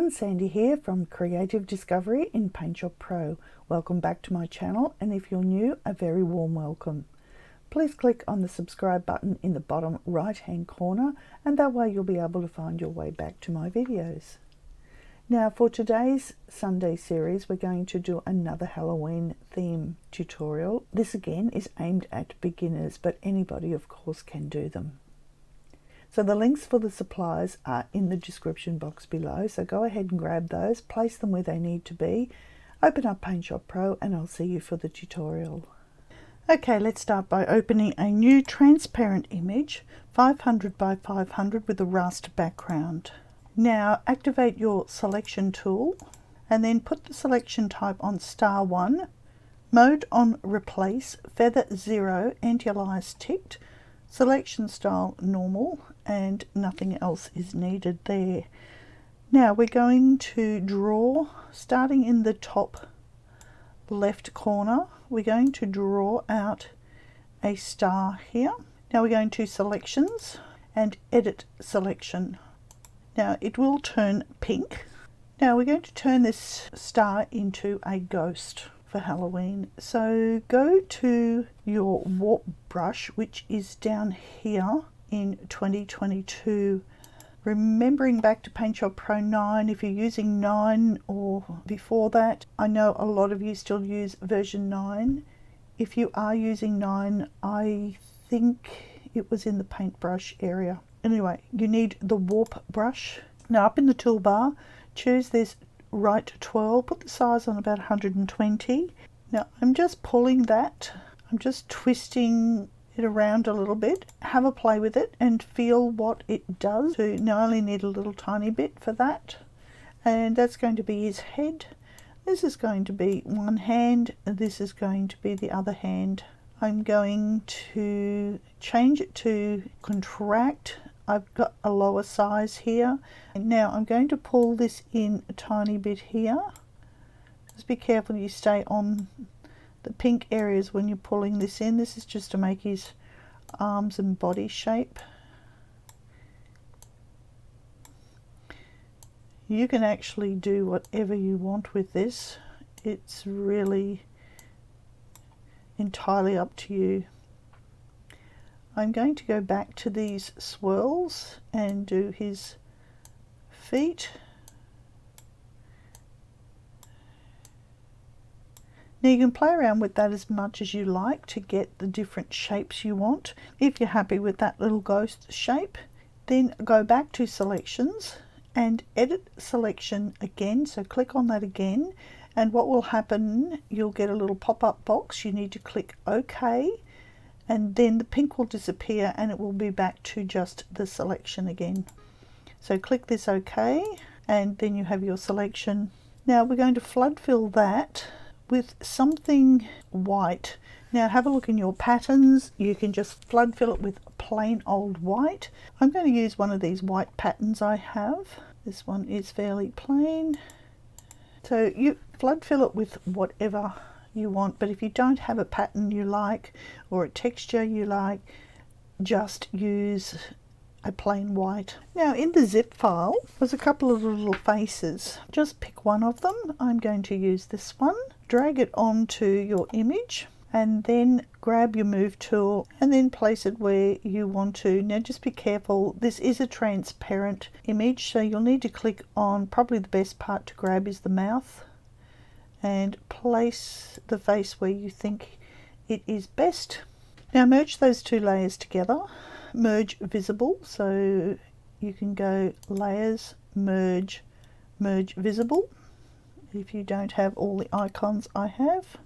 everyone, Sandy here from Creative Discovery in PaintShop Pro. Welcome back to my channel, and if you're new, a very warm welcome. Please click on the subscribe button in the bottom right hand corner, and that way you'll be able to find your way back to my videos. Now for today's Sunday series, we're going to do another Halloween theme tutorial. This again is aimed at beginners, but anybody of course can do them. So the links for the supplies are in the description box below, so go ahead and grab those, place them where they need to be, open up PaintShop Pro, and I'll see you for the tutorial. Okay, let's start by opening a new transparent image, 500 by 500 with a raster background. Now activate your selection tool and then put the selection type on star 1, mode on replace, feather 0, anti-alias ticked, selection style normal, and nothing else is needed there. Now we're going to draw, starting in the top left corner, we're going to draw out a star here. Now we're going to selections and edit selection. Now it will turn pink. Now we're going to turn this star into a ghost for Halloween. So go to your warp brush, which is down here in 2022. Remembering back to PaintShop Pro 9, if you're using 9 or before that, I know a lot of you still use version 9. If you are using 9, I think it was in the paintbrush area. Anyway, you need the warp brush. Now up in the toolbar, choose this right 12, put the size on about 120. Now I'm just pulling that, I'm just twisting it around a little bit. Have a play with it and feel what it does. So now I only need a little tiny bit for that, and that's going to be his head. This is going to be one hand, and this is going to be the other hand. I'm going to change it to contract. I've got a lower size here, and now I'm going to pull this in a tiny bit here. Just be careful you stay on the pink areas when you're pulling this in. This is just to make his arms and body shape. You can actually do whatever you want with this. It's really entirely up to you. I'm going to go back to these swirls and do his feet. Now you can play around with that as much as you like to get the different shapes you want. If you're happy with that little ghost shape, then go back to selections and edit selection again. So click on that again, and what will happen, you'll get a little pop-up box. You need to click OK, and then the pink will disappear and it will be back to just the selection again. So click this OK, and then you have your selection. Now we're going to flood fill that with something white. Now have a look in your patterns. You can just flood fill it with plain old white. I'm going to use one of these white patterns I have. This one is fairly plain. So you flood fill it with whatever you want, but if you don't have a pattern you like or a texture you like, just use a plain white. Now in the zip file there's a couple of little faces. Just pick one of them. I'm going to use this one. Drag it onto your image and then grab your move tool and then place it where you want to. Now just be careful, this is a transparent image, so you'll need to click on, probably the best part to grab is the mouth, and place the face where you think it is best. Now merge those two layers together. Merge visible, so you can go layers, merge, merge visible if you don't have all the icons I have.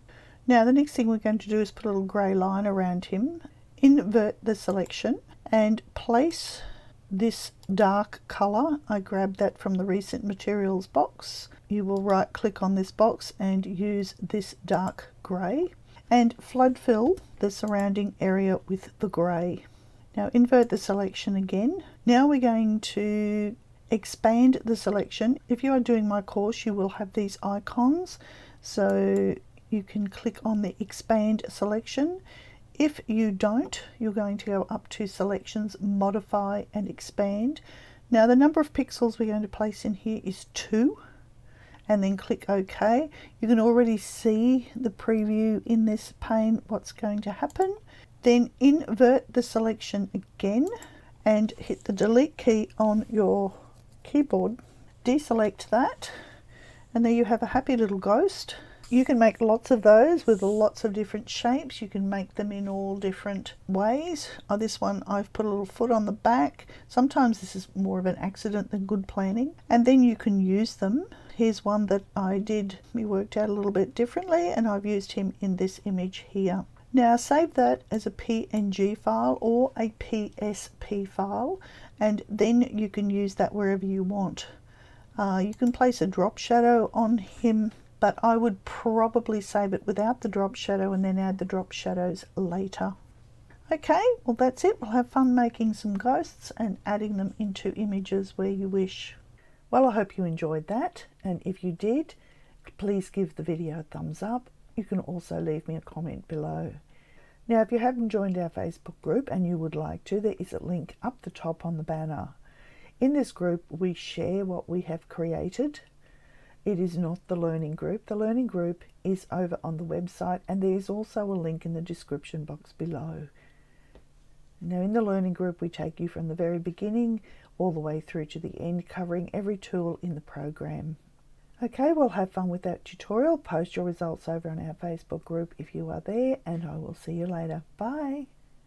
Now the next thing we're going to do is put a little grey line around him. Invert the selection and place this dark colour. I grabbed that from the recent materials box. You will right click on this box and use this dark grey and flood fill the surrounding area with the grey. Now invert the selection again. Now we're going to expand the selection. If you are doing my course, you will have these icons, so you can click on the expand selection. If you don't, you're going to go up to selections, modify and expand. Now the number of pixels we're going to place in here is 2, and then click OK. You can already see the preview in this pane what's going to happen. Then invert the selection again and hit the delete key on your keyboard. Deselect that, and there you have a happy little ghost. You can make lots of those with lots of different shapes. You can make them in all different ways. This one I've put a little foot on the back. Sometimes this is more of an accident than good planning. And then you can use them. Here's one that I did, we worked out a little bit differently, and I've used him in this image here. Now save that as a PNG file or a PSP file, and then you can use that wherever you want. You can place a drop shadow on him, but I would probably save it without the drop shadow and then add the drop shadows later. Okay, well that's it. We'll have fun making some ghosts and adding them into images where you wish. Well, I hope you enjoyed that, and if you did, please give the video a thumbs up. You can also leave me a comment below. Now, if you haven't joined our Facebook group and you would like to, there is a link up the top on the banner. In this group, we share what we have created. It is not the learning group. The learning group is over on the website, and there is also a link in the description box below. Now, in the learning group, we take you from the very beginning all the way through to the end, covering every tool in the program. Okay, well, have fun with that tutorial. Post your results over on our Facebook group if you are there, and I will see you later. Bye.